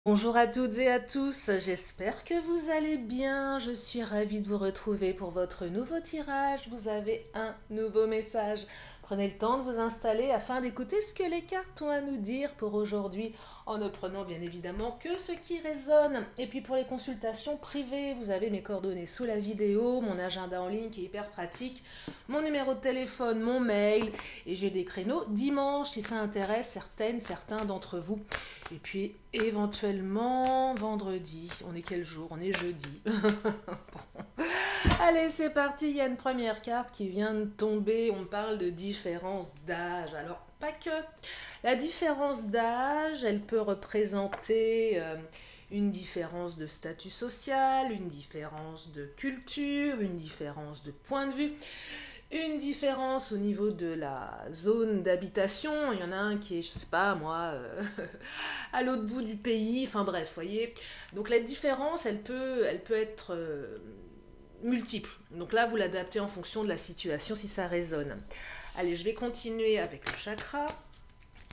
Bonjour à toutes et à tous, j'espère que vous allez bien. Je suis ravie de vous retrouver pour votre nouveau tirage. Vous avez un nouveau message. Prenez le temps de vous installer afin d'écouter ce que les cartes ont à nous dire pour aujourd'hui, en ne prenant bien évidemment que ce qui résonne. Et puis pour les consultations privées, vous avez mes coordonnées sous la vidéo, mon agenda en ligne qui est hyper pratique, mon numéro de téléphone, mon mail, et j'ai des créneaux dimanche si ça intéresse certains d'entre vous. Et puis éventuellement vendredi. On est quel jour? On est jeudi. Bon. Allez, c'est parti. Il y a une première carte qui vient de tomber. On parle de différence d'âge. Alors, pas que. La différence d'âge, elle peut représenter une différence de statut social, une différence de culture, une différence de point de vue. Une différence au niveau de la zone d'habitation, il y en a un qui est, je sais pas moi, à l'autre bout du pays, enfin bref, voyez. Donc la différence, elle peut être multiple. Donc là, vous l'adaptez en fonction de la situation si ça résonne. Allez, je vais continuer avec le chakra.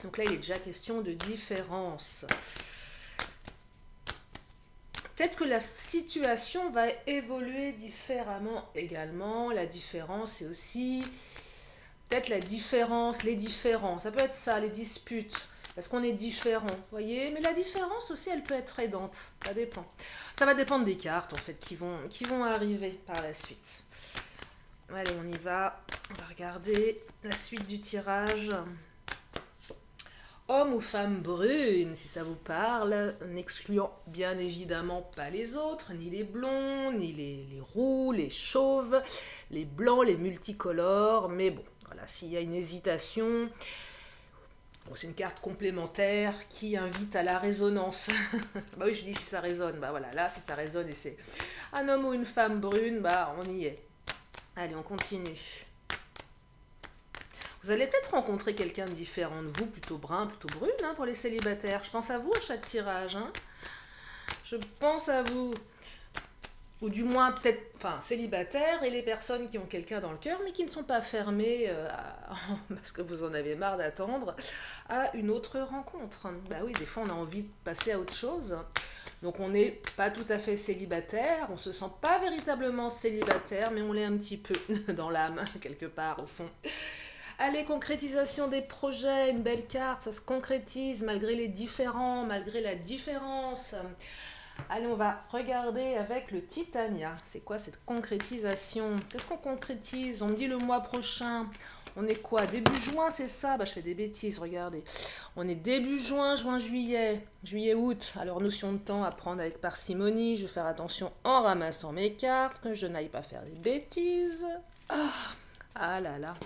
Donc là, il est déjà question de différence. Peut-être que la situation va évoluer différemment également. La différence, c'est aussi peut-être la différence, les différends. Ça peut être ça, les disputes. Parce qu'on est différent, vous voyez. Mais la différence aussi, elle peut être aidante. Ça dépend. Ça va dépendre des cartes, en fait, qui vont arriver par la suite. Allez, on y va. On va regarder la suite du tirage. Homme ou femme brune, si ça vous parle, n'excluant bien évidemment pas les autres, ni les blonds, ni les roux, les chauves, les blancs, les multicolores, mais bon, voilà, s'il y a une hésitation, bon, c'est une carte complémentaire qui invite à la résonance. Bah oui, je dis si ça résonne, bah voilà, là, si ça résonne et c'est un homme ou une femme brune, bah on y est. Allez, on continue. Vous allez peut-être rencontrer quelqu'un de différent de vous, plutôt brun, plutôt brune, hein, pour les célibataires. Je pense à vous à chaque tirage. Hein. Je pense à vous. Ou du moins peut-être, enfin, célibataires et les personnes qui ont quelqu'un dans le cœur, mais qui ne sont pas fermées, parce que vous en avez marre d'attendre, à une autre rencontre. Bah oui, des fois on a envie de passer à autre chose. Donc on n'est pas tout à fait célibataire, on ne se sent pas véritablement célibataire, mais on l'est un petit peu dans l'âme, quelque part au fond. Allez, concrétisation des projets, une belle carte, ça se concrétise malgré les différends, malgré la différence. Allez, on va regarder avec le Titania. C'est quoi cette concrétisation? Qu'est-ce qu'on concrétise? On me dit le mois prochain. On est quoi? Début juin, c'est ça? Bah, je fais des bêtises, regardez. On est début juin, juillet, août. Alors, notion de temps à prendre avec parcimonie. Je vais faire attention en ramassant mes cartes, que je n'aille pas faire des bêtises. Ah là là.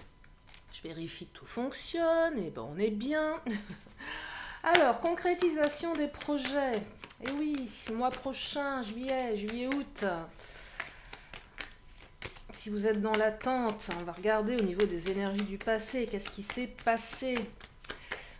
Je vérifie que tout fonctionne, et ben on est bien. Alors, concrétisation des projets. Eh oui, mois prochain, juillet, août. Si vous êtes dans l'attente, on va regarder au niveau des énergies du passé. Qu'est-ce qui s'est passé?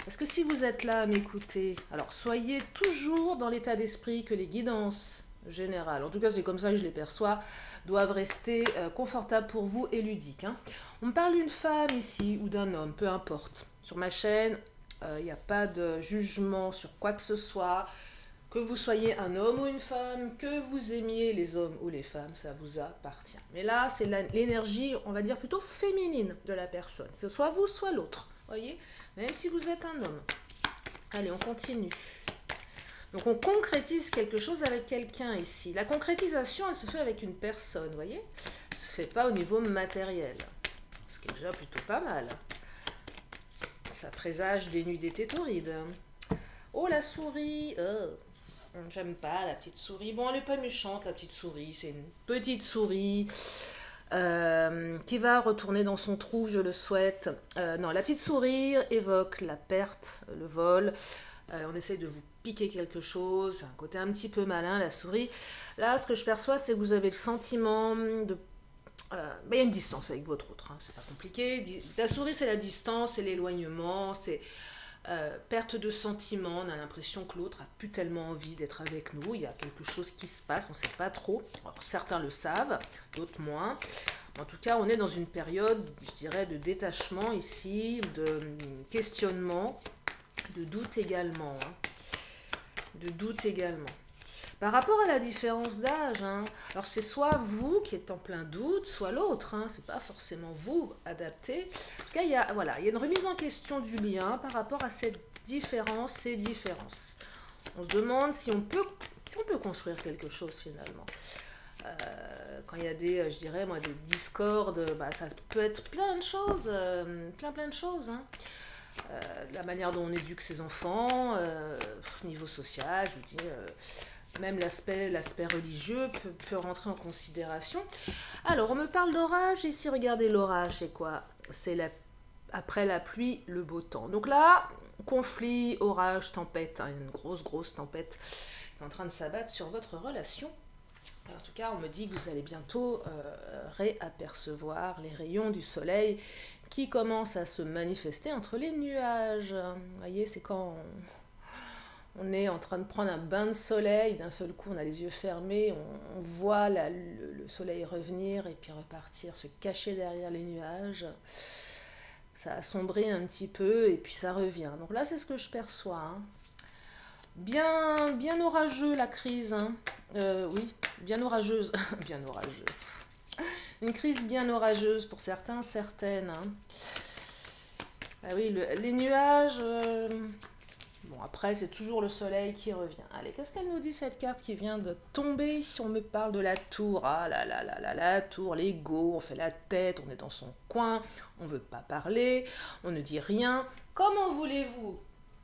Parce que si vous êtes là à m'écouter, alors soyez toujours dans l'état d'esprit que les guidances générales, en tout cas c'est comme ça que je les perçois, doivent rester confortables pour vous et ludiques. Hein. On me parle d'une femme ici ou d'un homme, peu importe. Sur ma chaîne, il n'y a pas de jugement sur quoi que ce soit. Que vous soyez un homme ou une femme, que vous aimiez les hommes ou les femmes, ça vous appartient. Mais là, c'est l'énergie, on va dire plutôt féminine de la personne. Que ce soit vous, soit l'autre. Voyez? Même si vous êtes un homme. Allez, on continue. Donc on concrétise quelque chose avec quelqu'un ici. La concrétisation, elle se fait avec une personne, voyez? Elle ne se fait pas au niveau matériel. Ce qui est déjà plutôt pas mal. Ça présage des nuits d'été torrides. Oh, la souris! J'aime pas la petite souris. Bon, elle n'est pas méchante, la petite souris. C'est une petite souris qui va retourner dans son trou, je le souhaite. Non, la petite souris évoque la perte, le vol. On essaie de vous piquer quelque chose. C'est un côté un petit peu malin, la souris. Là, ce que je perçois, c'est que vous avez le sentiment de... il y a une distance avec votre autre, hein, c'est pas compliqué. La souris, c'est la distance, c'est l'éloignement, c'est... perte de sentiment, on a l'impression que l'autre a plus tellement envie d'être avec nous, il y a quelque chose qui se passe, on ne sait pas trop. Alors, certains le savent, d'autres moins. En tout cas, on est dans une période, je dirais, de détachement ici, de questionnement, de doute également. Hein. de doute également. Par rapport à la différence d'âge, hein, alors c'est soit vous qui êtes en plein doute, soit l'autre, hein, c'est pas forcément vous adapté. En tout cas, il y a, voilà, il y a une remise en question du lien par rapport à cette différence, ces différences. On se demande si on peut construire quelque chose finalement. Quand il y a des, je dirais moi, des discordes, bah, ça peut être plein de choses, plein de choses, hein. La manière dont on éduque ses enfants, niveau social, je vous dis, même l'aspect religieux peut rentrer en considération. Alors, on me parle d'orage, ici, regardez, l'orage, c'est quoi? C'est après la pluie, le beau temps. Donc là, conflit, orage, tempête, hein, une grosse tempête qui est en train de s'abattre sur votre relation. En tout cas, on me dit que vous allez bientôt réapercevoir les rayons du soleil qui commencent à se manifester entre les nuages. Vous voyez, c'est quand on est en train de prendre un bain de soleil, d'un seul coup on a les yeux fermés, on voit le soleil revenir et puis repartir, se cacher derrière les nuages. Ça assombrit un petit peu et puis ça revient. Donc là, c'est ce que je perçois, hein. Bien orageux la crise, hein. Oui, bien orageuse, bien orageuse. Une crise bien orageuse pour certains, certaines, hein. Ah oui, les nuages, bon après c'est toujours le soleil qui revient. Allez, qu'est-ce qu'elle nous dit cette carte qui vient de tomber? Si on me parle de la tour, ah là là là là, la tour, l'ego, on fait la tête, on est dans son coin, on ne veut pas parler, on ne dit rien. Comment voulez-vous?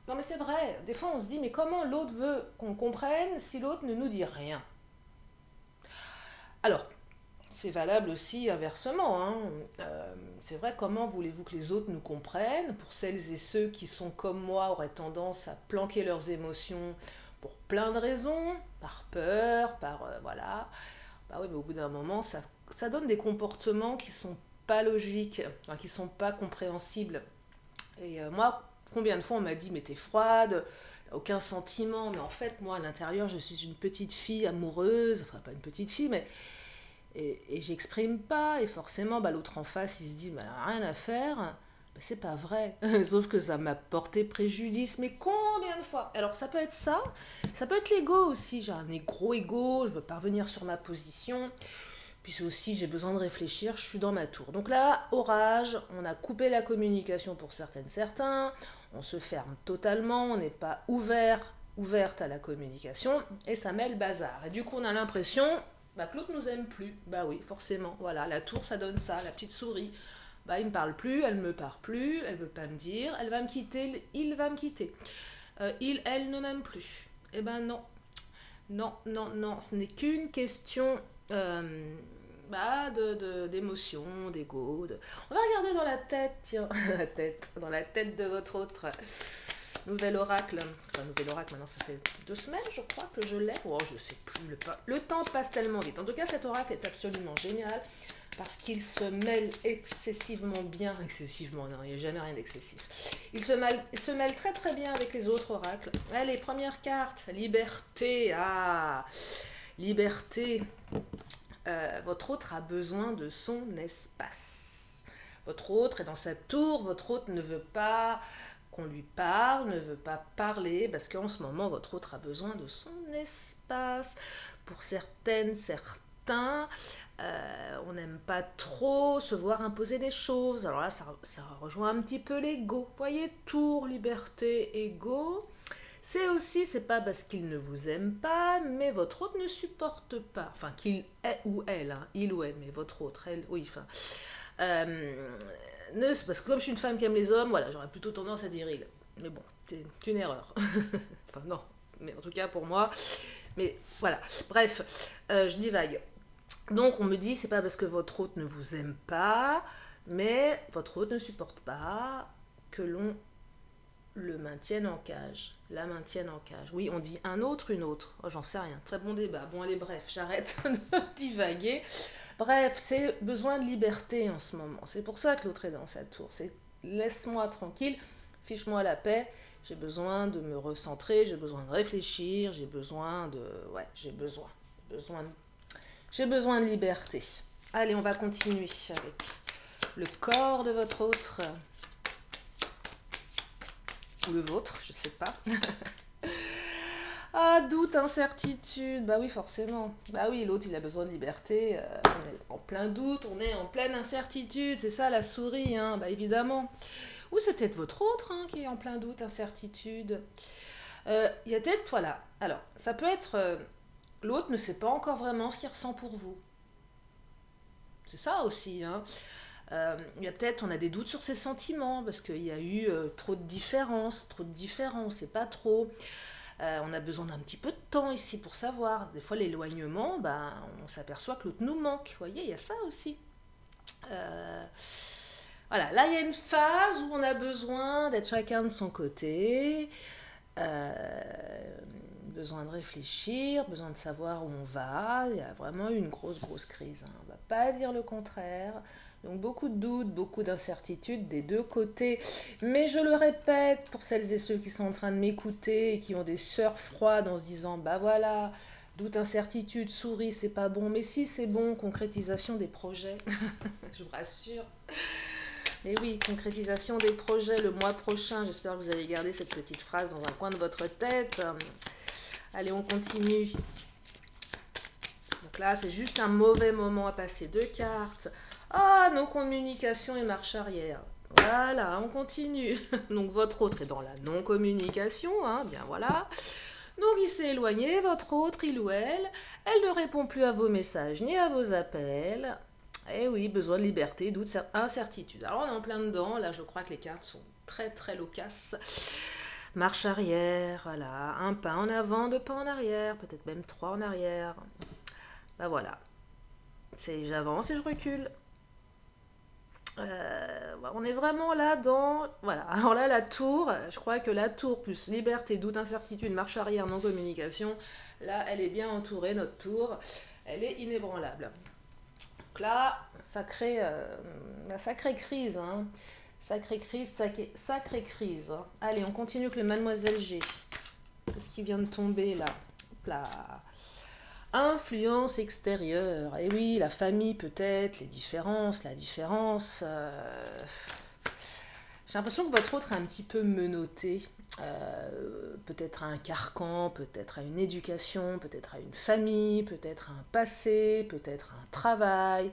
Non mais c'est vrai, des fois on se dit mais comment l'autre veut qu'on comprenne si l'autre ne nous dit rien? Alors, c'est valable aussi inversement, hein. C'est vrai, comment voulez-vous que les autres nous comprennent? Pour celles et ceux qui sont comme moi, auraient tendance à planquer leurs émotions pour plein de raisons, par peur, voilà. Bah oui, mais au bout d'un moment, ça donne des comportements qui sont pas logiques, enfin, qui sont pas compréhensibles. Et moi, combien de fois on m'a dit mais t'es froide, aucun sentiment, mais en fait moi à l'intérieur je suis une petite fille amoureuse, enfin pas une petite fille mais et j'exprime pas et forcément bah, l'autre en face il se dit bah, elle a rien à faire, bah, c'est pas vrai, sauf que ça m'a porté préjudice, mais combien de fois? Alors ça peut être ça peut être l'ego aussi, j'ai un gros ego, je veux parvenir sur ma position. Puis aussi, j'ai besoin de réfléchir, je suis dans ma tour. Donc là, orage, on a coupé la communication pour certains, on se ferme totalement, on n'est pas ouverte à la communication, et ça met le bazar. Et du coup, on a l'impression bah, que l'autre nous aime plus. Bah oui, forcément, voilà, la tour, ça donne ça, la petite souris. Bah, il me parle plus, elle me parle plus, elle veut pas me dire, elle va me quitter, il va me quitter. Elle ne m'aime plus. Eh ben non, ce n'est qu'une question... d'émotion, d'ego. On va regarder dans la tête, tiens, dans la tête de votre autre nouvel oracle. Enfin, nouvel oracle, maintenant ça fait 2 semaines, je crois, que je l'ai. Oh, je sais plus, le temps passe tellement vite. En tout cas, cet oracle est absolument génial parce qu'il se mêle excessivement bien. Excessivement, non, il n'y a jamais rien d'excessif. Il se mêle très très bien avec les autres oracles. Allez, première carte, liberté. Ah, liberté. Votre autre a besoin de son espace. Votre autre est dans sa tour, votre autre ne veut pas qu'on lui parle, ne veut pas parler, parce qu'en ce moment, votre autre a besoin de son espace. Pour certaines, certains, on n'aime pas trop se voir imposer des choses. Alors là, ça rejoint un petit peu l'ego. Vous voyez, tour, liberté, ego. C'est aussi, c'est pas parce qu'il ne vous aime pas, mais votre autre ne supporte pas. Enfin, qu'il est ou elle, hein, il ou elle, mais votre autre, elle, oui, enfin. Parce que comme je suis une femme qui aime les hommes, voilà, j'aurais plutôt tendance à dire il. Mais bon, c'est une erreur. Enfin, non, mais en tout cas pour moi. Mais voilà, bref, je divague. Donc on me dit, c'est pas parce que votre autre ne vous aime pas, mais votre autre ne supporte pas que l'on le maintienne en cage, la maintienne en cage. Oui, on dit un autre, une autre. Oh, j'en sais rien. Très bon débat. Bon, allez, bref, j'arrête de divaguer. Bref, c'est besoin de liberté en ce moment. C'est pour ça que l'autre est dans sa tour. C'est laisse-moi tranquille, fiche-moi la paix. J'ai besoin de me recentrer, j'ai besoin de réfléchir, j'ai besoin de... Ouais, j'ai besoin de liberté. Allez, on va continuer avec le corps de votre autre... ou le vôtre, je sais pas. Ah, doute, incertitude. Bah oui, forcément. Bah oui, l'autre, il a besoin de liberté. On est en plein doute, on est en pleine incertitude. C'est ça la souris, hein. Bah évidemment. Ou c'est peut-être votre autre hein, qui est en plein doute, incertitude. Il y a peut-être, voilà. Alors, ça peut être l'autre ne sait pas encore vraiment ce qu'il ressent pour vous. C'est ça aussi, hein. Il y a peut-être, on a des doutes sur ses sentiments parce qu'il y a eu trop de différences, on ne sait pas trop. On a besoin d'un petit peu de temps ici pour savoir. Des fois, l'éloignement, ben, on s'aperçoit que l'autre nous manque. Vous voyez, il y a ça aussi. Voilà, là, il y a une phase où on a besoin d'être chacun de son côté. Besoin de réfléchir, besoin de savoir où on va. Il y a vraiment eu une grosse crise. Hein. On ne va pas dire le contraire. Donc beaucoup de doutes, beaucoup d'incertitudes des deux côtés. Mais je le répète, pour celles et ceux qui sont en train de m'écouter et qui ont des sueurs froides en se disant, bah voilà, doute, incertitude, souris, c'est pas bon. Mais si, c'est bon, concrétisation des projets. Je vous rassure. Mais oui, concrétisation des projets le mois prochain. J'espère que vous avez gardé cette petite phrase dans un coin de votre tête. Allez, on continue. Donc là, c'est juste un mauvais moment à passer. 2 cartes. Ah, nos communications et marche arrière. Voilà, on continue. Donc votre autre est dans la non-communication, hein, bien voilà. Donc il s'est éloigné, votre autre, il ou elle ne répond plus à vos messages ni à vos appels. Eh oui, besoin de liberté, doute, incertitude. Alors on est en plein dedans, là je crois que les cartes sont très loquaces. Marche arrière, voilà, un pas en avant, 2 pas en arrière, peut-être même 3 en arrière. Ben voilà, j'avance et je recule. On est vraiment là dans... Voilà, alors là la tour, je crois que la tour plus liberté, doute, incertitude, marche arrière, non-communication, là elle est bien entourée, notre tour, elle est inébranlable. Donc là, sacrée crise, hein. Sacrée crise. Hein. Allez, on continue avec le Mademoiselle G. Qu'est-ce qui vient de tomber là? Là. Influence extérieure. Et oui, la famille peut-être, les différences, la différence. J'ai l'impression que votre autre est un petit peu menotté. Peut-être à un carcan, peut-être à une éducation, peut-être à une famille, peut-être à un passé, peut-être à un travail,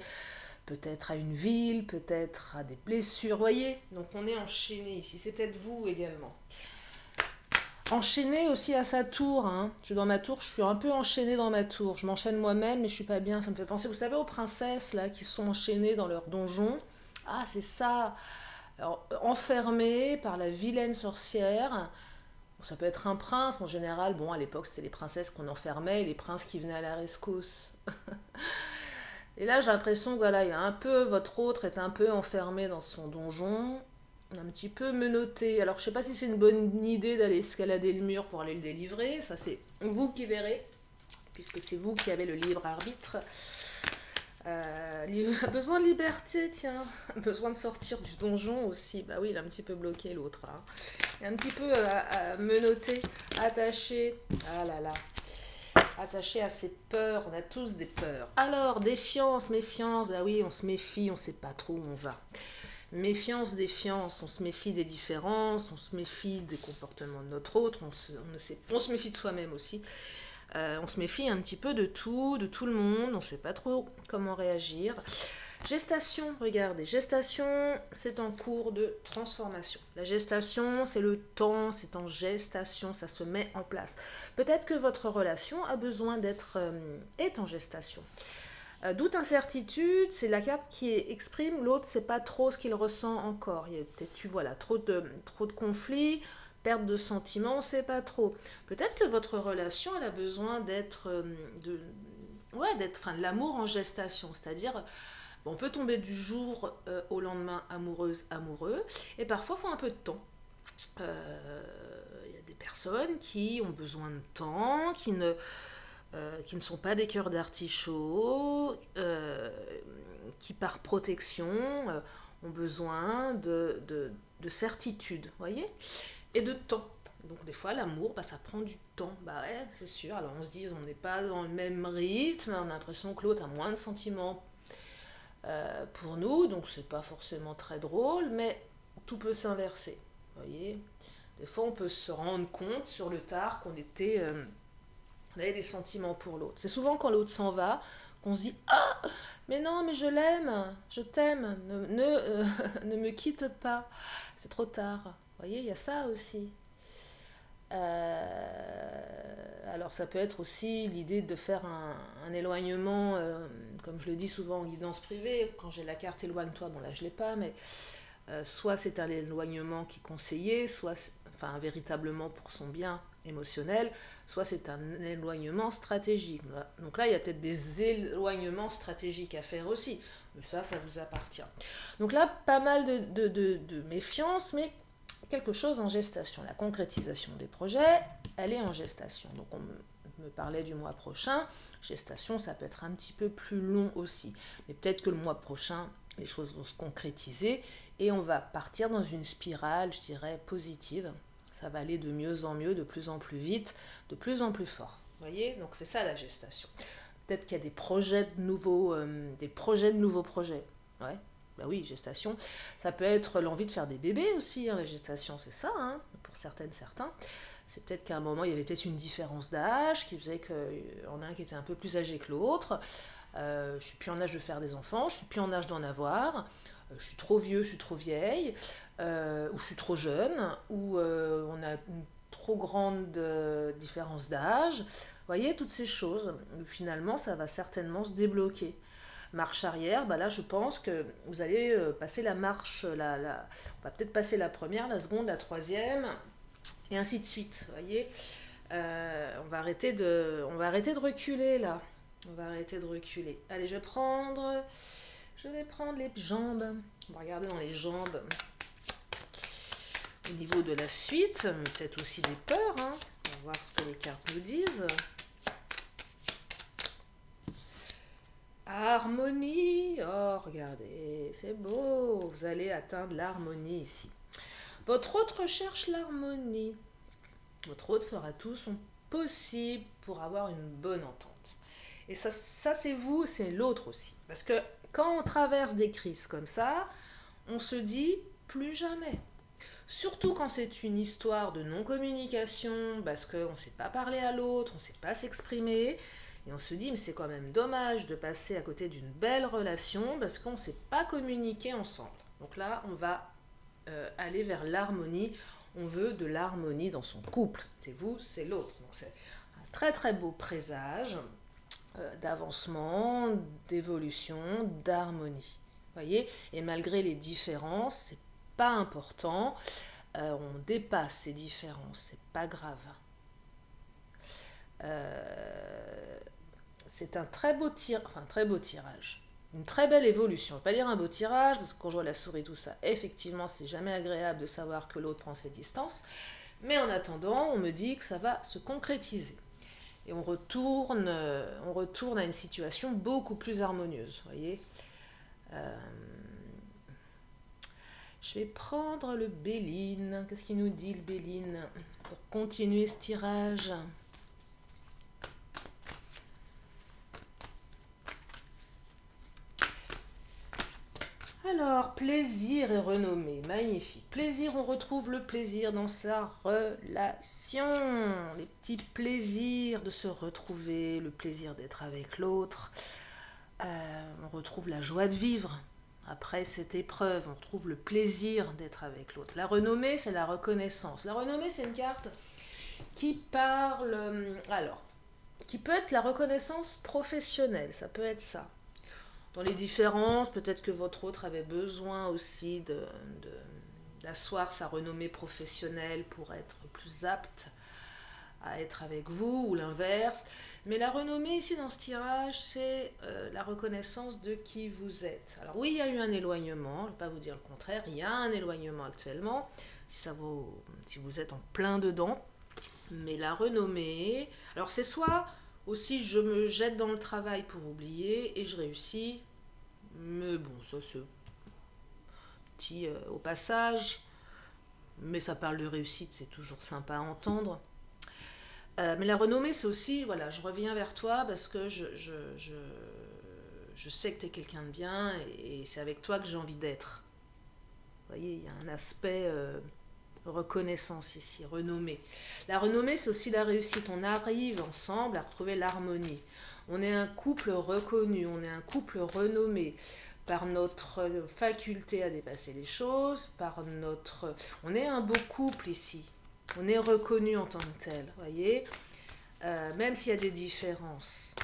peut-être à une ville, peut-être à des blessures. Voyez, donc on est enchaîné ici. C'est peut-être vous également. Enchaîné aussi à sa tour. Hein. Je suis dans ma tour, je suis un peu enchaînée dans ma tour. Je m'enchaîne moi-même, mais je suis pas bien. Ça me fait penser, vous savez, aux princesses là qui sont enchaînées dans leur donjon. Ah, c'est ça. Alors, enfermées par la vilaine sorcière. Ça peut être un prince, mais en général, bon, à l'époque, c'était les princesses qu'on enfermait et les princes qui venaient à la rescousse. Et là, j'ai l'impression que voilà, votre autre est un peu enfermé dans son donjon, un petit peu menotté. Alors, je sais pas si c'est une bonne idée d'aller escalader le mur pour aller le délivrer. Ça, c'est vous qui verrez, puisque c'est vous qui avez le libre arbitre. Besoin de liberté, tiens. Besoin de sortir du donjon aussi. Bah oui, il a un petit peu bloqué l'autre. Hein. Il est un petit peu menotté, attaché. Ah là là. Attaché à ses peurs. On a tous des peurs. Alors, défiance, méfiance. Bah oui, on se méfie, on sait pas trop où on va. Méfiance, défiance. On se méfie des différences. On se méfie des comportements de notre autre. On se méfie de soi-même aussi. On se méfie un petit peu de tout le monde, on ne sait pas trop comment réagir. Gestation, regardez, gestation, c'est en cours de transformation. La gestation, c'est le temps, c'est en gestation, ça se met en place. Peut-être que votre relation a besoin est en gestation. Doute, incertitude, c'est la carte qui exprime l'autre, c'est pas trop ce qu'il ressent encore. Il y a peut-être, voilà, trop de conflits. Perte de sentiments, on ne sait pas trop. Peut-être que votre relation, elle a besoin de l'amour en gestation. C'est-à-dire, on peut tomber du jour au lendemain amoureuse, amoureux. Et parfois, il faut un peu de temps. Il y a des personnes qui ont besoin de temps, qui ne sont pas des cœurs d'artichaut, qui par protection ont besoin de certitude, voyez, et de temps. Donc des fois l'amour, ça prend du temps. Bah ouais, c'est sûr. Alors on se dit, on n'est pas dans le même rythme, on a l'impression que l'autre a moins de sentiments pour nous, donc c'est pas forcément très drôle, mais tout peut s'inverser. Voyez, des fois on peut se rendre compte sur le tard qu'on était Vous avez des sentiments pour l'autre. C'est souvent quand l'autre s'en va qu'on se dit « Ah, mais non, mais je l'aime, je t'aime, ne me quitte pas. » C'est trop tard. Vous voyez, il y a ça aussi. Alors ça peut être aussi l'idée de faire un éloignement, comme je le dis souvent en guidance privée, quand j'ai la carte éloigne-toi, bon là je ne l'ai pas, mais soit c'est un éloignement qui est conseillé, soit enfin véritablement pour son bien émotionnel, soit c'est un éloignement stratégique. Donc là il y a peut-être des éloignements stratégiques à faire aussi, mais ça vous appartient. Donc là pas mal de méfiance, mais quelque chose en gestation. La concrétisation des projets, elle est en gestation. Donc on me parlait du mois prochain. Gestation, ça peut être un petit peu plus long aussi. Mais peut-être que le mois prochain, les choses vont se concrétiser et on va partir dans une spirale, je dirais, positive. Ça va aller de mieux en mieux, de plus en plus vite, de plus en plus fort. Vous voyez? Donc c'est ça la gestation. Peut-être qu'il y a des projets de nouveaux projets. Ouais. Ben oui, gestation. Ça peut être l'envie de faire des bébés aussi, hein, la gestation, c'est ça, hein, pour certaines, certains. C'est peut-être qu'à un moment, il y avait peut-être une différence d'âge qui faisait qu'il y en a un qui était un peu plus âgé que l'autre. Je suis plus en âge de faire des enfants, je suis plus en âge d'en avoir. Je suis trop vieux, je suis trop vieille, ou je suis trop jeune, ou on a une trop grande différence d'âge. Vous voyez, toutes ces choses, finalement, ça va certainement se débloquer. Marche arrière, bah là je pense que vous allez passer la marche, on va peut-être passer la première, la seconde, la troisième, et ainsi de suite, vous voyez. On va arrêter de reculer là, on va arrêter de reculer. Allez, je vais prendre les jambes, on va regarder dans les jambes, au niveau de la suite, peut-être aussi des peurs, hein. On va voir ce que les cartes nous disent. Harmonie, oh regardez, c'est beau, vous allez atteindre l'harmonie ici. Votre hôte recherche l'harmonie. Votre hôte fera tout son possible pour avoir une bonne entente. Et ça c'est vous, c'est l'autre aussi. Parce que quand on traverse des crises comme ça, on se dit plus jamais. Surtout quand c'est une histoire de non-communication, parce qu'on ne sait pas parler à l'autre, on ne sait pas s'exprimer. Et on se dit, mais c'est quand même dommage de passer à côté d'une belle relation parce qu'on ne sait pas communiquer ensemble. Donc là, on va aller vers l'harmonie. On veut de l'harmonie dans son couple. C'est vous, c'est l'autre. Donc c'est un très très beau présage d'avancement, d'évolution, d'harmonie. Voyez? Et malgré les différences, c'est pas important. On dépasse ces différences, c'est pas grave. C'est un très beau tirage, une très belle évolution. Je ne vais pas dire un beau tirage, parce que quand je vois la souris, tout ça, effectivement, c'est jamais agréable de savoir que l'autre prend ses distances. Mais en attendant, on me dit que ça va se concrétiser. Et on retourne à une situation beaucoup plus harmonieuse, vous voyez. Je vais prendre le Béline. Qu'est-ce qu'il nous dit, le Béline, pour continuer ce tirage? Alors, plaisir et renommée, magnifique. Plaisir, on retrouve le plaisir dans sa relation. Les petits plaisirs de se retrouver, le plaisir d'être avec l'autre. On retrouve la joie de vivre. Après cette épreuve, on retrouve le plaisir d'être avec l'autre. La renommée, c'est la reconnaissance. La renommée, c'est une carte qui parle... qui peut être la reconnaissance professionnelle, ça peut être ça. Dans les différences, peut-être que votre autre avait besoin aussi d'asseoir sa renommée professionnelle pour être plus apte à être avec vous, ou l'inverse. Mais la renommée ici dans ce tirage, c'est la reconnaissance de qui vous êtes. Alors oui, il y a eu un éloignement, je ne vais pas vous dire le contraire, il y a un éloignement actuellement, si vous êtes en plein dedans. Mais la renommée, alors c'est soit aussi je me jette dans le travail pour oublier et je réussis, mais bon, ça c'est petit au passage, mais ça parle de réussite, c'est toujours sympa à entendre. Mais la renommée, c'est aussi, voilà, je reviens vers toi parce que je sais que tu es quelqu'un de bien et c'est avec toi que j'ai envie d'être. Vous voyez, il y a un aspect reconnaissance ici, renommée. La renommée, c'est aussi la réussite. On arrive ensemble à retrouver l'harmonie. On est un couple reconnu, on est un couple renommé par notre faculté à dépasser les choses, par notre... On est un beau couple ici. On est reconnu en tant que tel, voyez, même s'il y a des différences.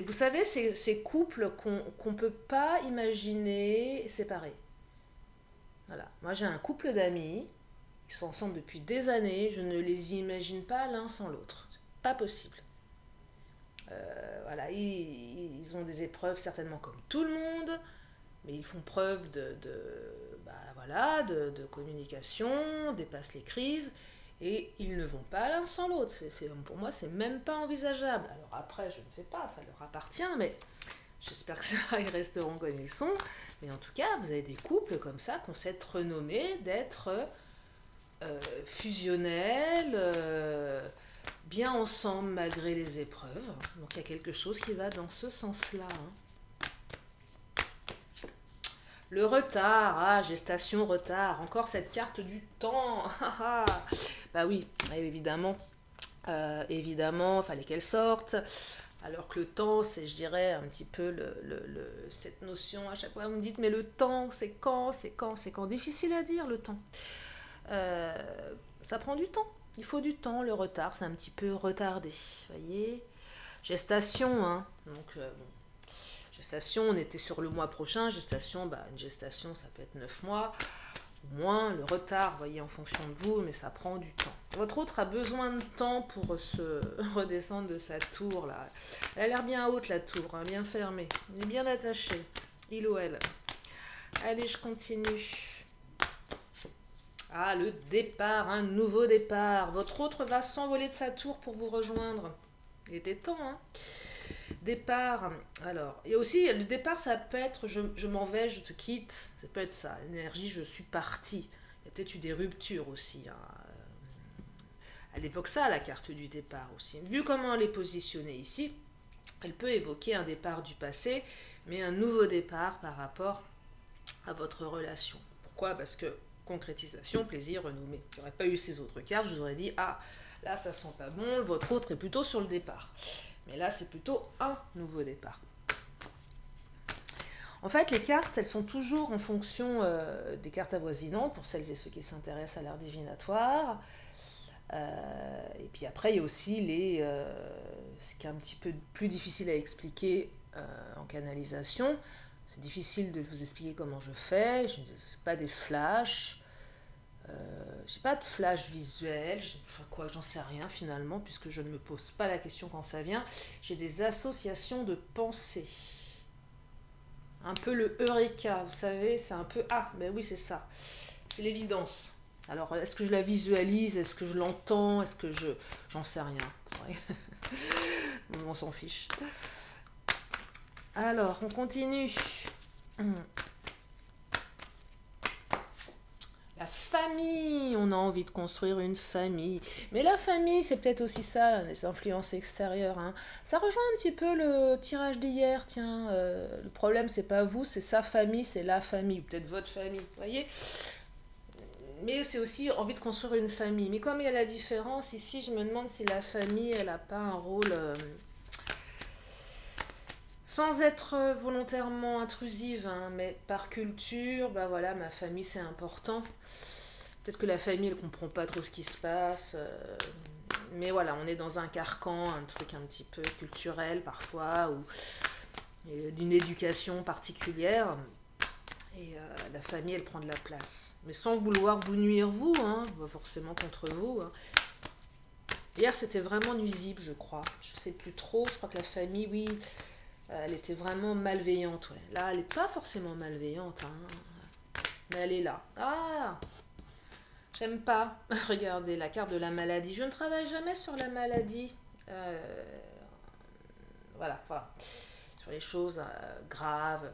Vous savez, ces couples qu'on ne peut pas imaginer séparés. Voilà. Moi, j'ai un couple d'amis, ils sont ensemble depuis des années, je ne les imagine pas l'un sans l'autre. Pas possible. Voilà, ils ont des épreuves certainement comme tout le monde, mais ils font preuve de communication, dépassent les crises, et ils ne vont pas l'un sans l'autre. Pour moi, c'est même pas envisageable. Alors après, je ne sais pas, ça leur appartient, mais j'espère que ça, ils resteront comme ils sont. Mais en tout cas, vous avez des couples comme ça qui ont cette renommée d'être fusionnels, bien ensemble malgré les épreuves. Donc il y a quelque chose qui va dans ce sens-là. Le retard, gestation, retard, encore cette carte du temps. Bah oui, évidemment, il fallait qu'elle sorte. Alors que le temps, c'est, je dirais, un petit peu cette notion, à chaque fois vous me dites, mais le temps, c'est quand, c'est quand, c'est quand. Difficile à dire, le temps. Ça prend du temps. Il faut du temps, le retard, c'est un petit peu retardé, voyez. Gestation, donc gestation, on était sur le mois prochain, gestation, une gestation, ça peut être 9 mois, ou moins, le retard, voyez, en fonction de vous, mais ça prend du temps. Votre autre a besoin de temps pour se redescendre de sa tour, là. Elle a l'air bien haute, la tour, bien fermée, elle est bien attachée, il ou elle. Allez, je continue. Ah, le départ, un nouveau départ. Votre autre va s'envoler de sa tour pour vous rejoindre. Il était temps, Départ. Alors, et aussi, le départ, ça peut être je m'en vais, je te quitte. Ça peut être ça. L'énergie, je suis partie. Il y a peut-être eu des ruptures aussi. Elle évoque ça, la carte du départ aussi. Vu comment elle est positionnée ici, elle peut évoquer un départ du passé, mais un nouveau départ par rapport à votre relation. Pourquoi? Parce que concrétisation, plaisir, renommé. Il n'y aurait pas eu ces autres cartes, je vous aurais dit, ah, là, ça sent pas bon, votre autre est plutôt sur le départ. Mais là, c'est plutôt un nouveau départ. En fait, les cartes, elles sont toujours en fonction des cartes avoisinantes, pour celles et ceux qui s'intéressent à l'art divinatoire. Et puis après, il y a aussi ce qui est un petit peu plus difficile à expliquer en canalisation. C'est difficile de vous expliquer comment je fais, ce n'est pas des flashs, j'ai pas de flash visuel, j'en sais rien finalement, puisque je ne me pose pas la question quand ça vient. J'ai des associations de pensée. Un peu le eureka, vous savez, c'est un peu, ben oui c'est ça, c'est l'évidence. Alors est-ce que je la visualise, est-ce que je l'entends, est-ce que j'en sais rien. Ouais. On s'en fiche. Alors, on continue. La famille, on a envie de construire une famille. Mais la famille, c'est peut-être aussi ça, les influences extérieures. Ça rejoint un petit peu le tirage d'hier, tiens. Le problème, c'est pas vous, c'est sa famille, c'est la famille, ou peut-être votre famille, vous voyez. Mais c'est aussi envie de construire une famille. Mais comme il y a la différence, ici, je me demande si la famille, elle n'a pas un rôle... sans être volontairement intrusive, mais par culture, voilà, ma famille c'est important. Peut-être que la famille, elle comprend pas trop ce qui se passe. Mais voilà, on est dans un carcan, un truc un petit peu culturel parfois, ou d'une éducation particulière. Et la famille, elle prend de la place. Mais sans vouloir vous nuire, vous, pas forcément contre vous. Hier, c'était vraiment nuisible, je crois. Je sais plus trop, je crois que la famille, oui... elle était vraiment malveillante, ouais. Là, elle n'est pas forcément malveillante, mais elle est là. Ah, j'aime pas. Regardez, la carte de la maladie. Je ne travaille jamais sur la maladie. Voilà. Sur les choses graves.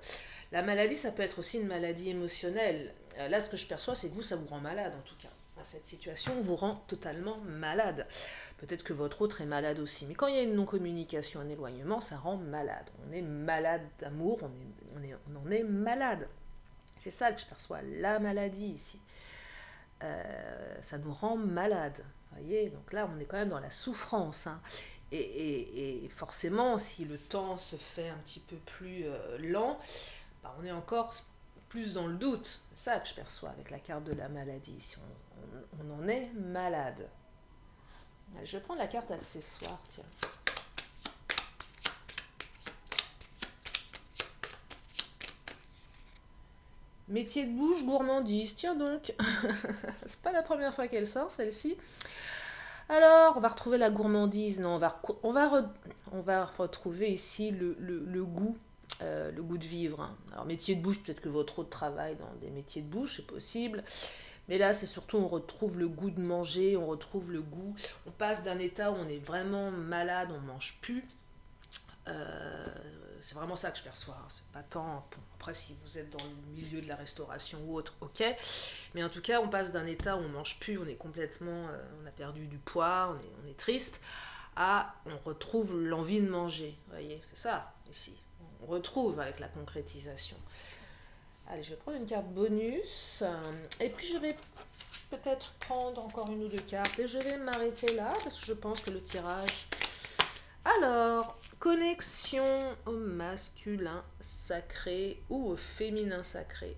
La maladie, ça peut être aussi une maladie émotionnelle. Là, ce que je perçois, c'est que vous, ça vous rend malade, en tout cas. Cette situation vous rend totalement malade. Peut-être que votre autre est malade aussi. Mais quand il y a une non-communication, un éloignement, ça rend malade. On est malade d'amour, on en est malade. C'est ça que je perçois, la maladie ici. Ça nous rend malade. Voyez, donc là, on est quand même dans la souffrance. Hein. Et forcément, si le temps se fait un petit peu plus lent, bah, on est encore plus dans le doute. C'est ça que je perçois avec la carte de la maladie. Si on en est malade. Je vais prendre la carte accessoire, tiens. Métier de bouche, gourmandise. Tiens donc, c'est pas la première fois qu'elle sort, celle-ci. Alors, on va retrouver la gourmandise. Non, on va retrouver ici le goût de vivre. Hein. Alors, métier de bouche, peut-être que votre autre travaille dans des métiers de bouche, c'est possible. Mais là, c'est surtout, on retrouve le goût de manger, on retrouve le goût. On passe d'un état où on est vraiment malade, on ne mange plus. C'est vraiment ça que je perçois. Hein. C'est pas tant. Bon, après, si vous êtes dans le milieu de la restauration ou autre, ok. Mais en tout cas, on passe d'un état où on mange plus, on est complètement, on a perdu du poids, on est triste, à on retrouve l'envie de manger. Vous voyez, c'est ça ici. On retrouve avec la concrétisation. Allez, je vais prendre une carte bonus. Et puis, je vais peut-être prendre encore une ou deux cartes. Et je vais m'arrêter là, parce que je pense que le tirage... Alors, connexion au masculin sacré ou au féminin sacré.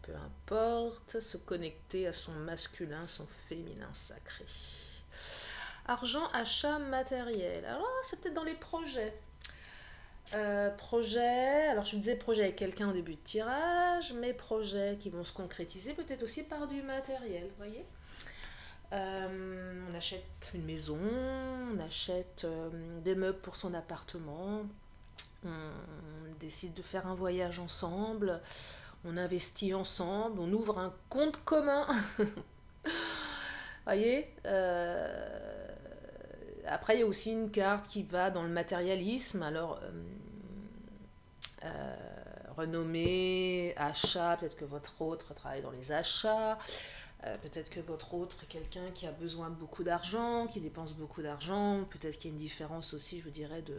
Peu importe, se connecter à son masculin, son féminin sacré. Argent, achat, matériel. Alors, c'est peut-être dans les projets. Projets, alors je disais projet avec quelqu'un au début de tirage, mais projets qui vont se concrétiser peut-être aussi par du matériel, vous voyez. On achète une maison, on achète des meubles pour son appartement, on décide de faire un voyage ensemble, on investit ensemble, on ouvre un compte commun. Voyez, après, il y a aussi une carte qui va dans le matérialisme. Alors, renommée, achat, peut-être que votre autre travaille dans les achats. Peut-être que votre autre est quelqu'un qui a besoin de beaucoup d'argent, qui dépense beaucoup d'argent. Peut-être qu'il y a une différence aussi, je vous dirais, de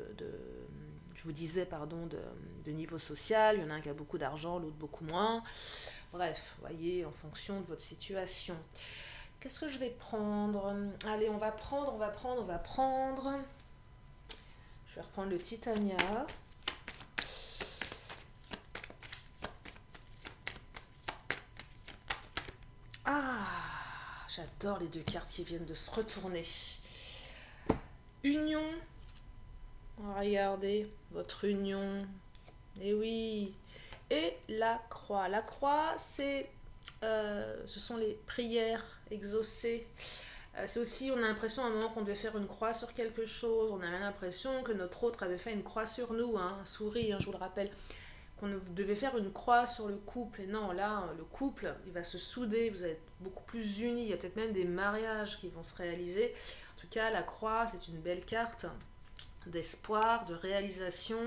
niveau social. Il y en a un qui a beaucoup d'argent, l'autre beaucoup moins. Bref, voyez, en fonction de votre situation. Qu'est-ce que je vais prendre? Allez, on va prendre. Je vais reprendre le Titania. Ah, j'adore les deux cartes qui viennent de se retourner. Union. Regardez, votre union. Eh oui. Et la croix. La croix, c'est... ce sont les prières exaucées. C'est aussi, on a l'impression à un moment qu'on devait faire une croix sur quelque chose. On a l'impression que notre autre avait fait une croix sur nous, hein, un souris, hein, je vous le rappelle. Qu'on devait faire une croix sur le couple. Et non, là, le couple, il va se souder. Vous allez être beaucoup plus unis. Il y a peut-être même des mariages qui vont se réaliser. En tout cas, la croix, c'est une belle carte d'espoir, de réalisation.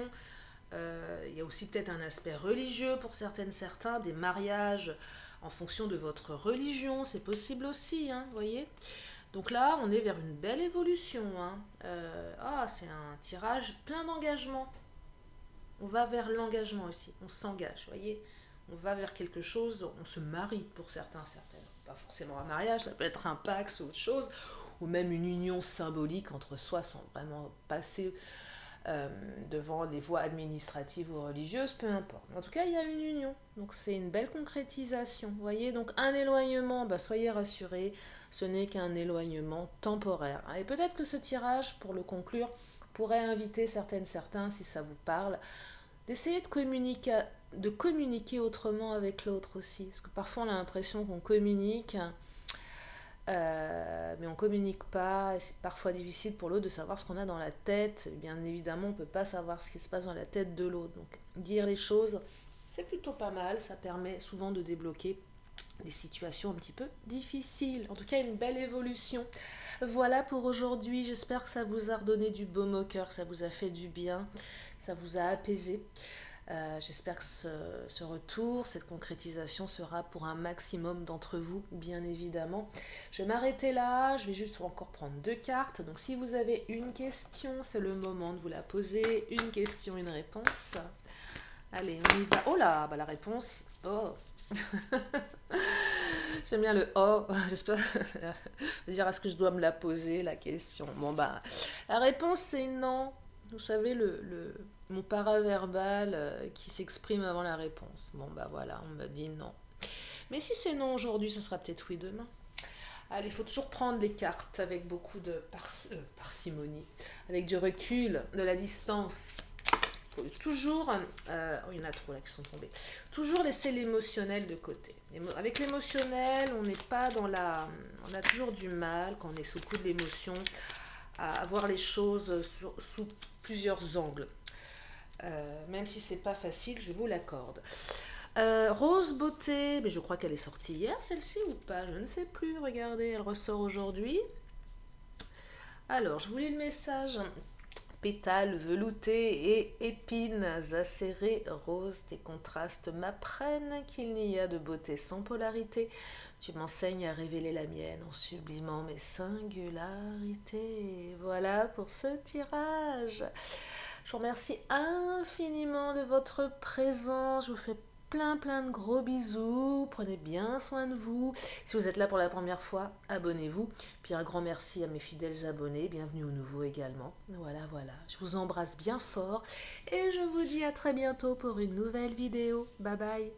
Il y a aussi peut-être un aspect religieux pour certains, des mariages en fonction de votre religion, c'est possible aussi, hein, voyez. Donc là, on est vers une belle évolution. Hein. C'est un tirage plein d'engagement. On va vers l'engagement aussi, on s'engage, voyez. On va vers quelque chose, on se marie pour certaines. Pas forcément un mariage, ça peut être un pax ou autre chose, ou même une union symbolique entre soi sans vraiment passer... devant les voies administratives ou religieuses, peu importe. En tout cas, il y a une union. Donc, c'est une belle concrétisation. Vous voyez, donc un éloignement, soyez rassurés, ce n'est qu'un éloignement temporaire. Et peut-être que ce tirage, pour le conclure, pourrait inviter certains, si ça vous parle, d'essayer de communiquer autrement avec l'autre aussi. Parce que parfois, on a l'impression qu'on communique... mais on ne communique pas, et c'est parfois difficile pour l'autre de savoir ce qu'on a dans la tête. Et bien évidemment, on ne peut pas savoir ce qui se passe dans la tête de l'autre. Donc, dire les choses, c'est plutôt pas mal. Ça permet souvent de débloquer des situations un petit peu difficiles. En tout cas, une belle évolution. Voilà pour aujourd'hui. J'espère que ça vous a redonné du baume au cœur, que ça vous a fait du bien, ça vous a apaisé. J'espère que ce retour, cette concrétisation sera pour un maximum d'entre vous, bien évidemment. Je vais m'arrêter là, je vais juste encore prendre 2 cartes. Donc si vous avez une question, c'est le moment de vous la poser. Une question, une réponse. Allez, on y va. Oh là, bah la réponse. Oh. J'aime bien le oh. J'espère dire est-ce que je dois me la poser, la question. Bon, bah, la réponse c'est non. Vous savez, mon paraverbal qui s'exprime avant la réponse. Bon, bah voilà, on me dit non. Mais si c'est non aujourd'hui, ça sera peut-être oui demain. Allez, il faut toujours prendre les cartes avec beaucoup de parcimonie, avec du recul, de la distance. Il faut toujours, oh, il y en a trop là qui sont tombés, toujours laisser l'émotionnel de côté. Avec l'émotionnel, on n'est pas dans la... On a toujours du mal, quand on est sous le coup de l'émotion, à voir les choses sous plusieurs angles. Même si c'est pas facile, je vous l'accorde. Rose Beauté, mais je crois qu'elle est sortie hier, celle-ci ou pas? Je ne sais plus, regardez, elle ressort aujourd'hui. Alors, je vous lis le message. Pétales veloutés et épines acérées, roses, tes contrastes m'apprennent qu'il n'y a de beauté sans polarité. Tu m'enseignes à révéler la mienne en sublimant mes singularités. Voilà pour ce tirage. Je vous remercie infiniment de votre présence. Je vous fais plein de gros bisous, prenez bien soin de vous. Si vous êtes là pour la première fois, abonnez-vous. Puis un grand merci à mes fidèles abonnés, bienvenue aux nouveaux également. Voilà, je vous embrasse bien fort et je vous dis à très bientôt pour une nouvelle vidéo. Bye bye.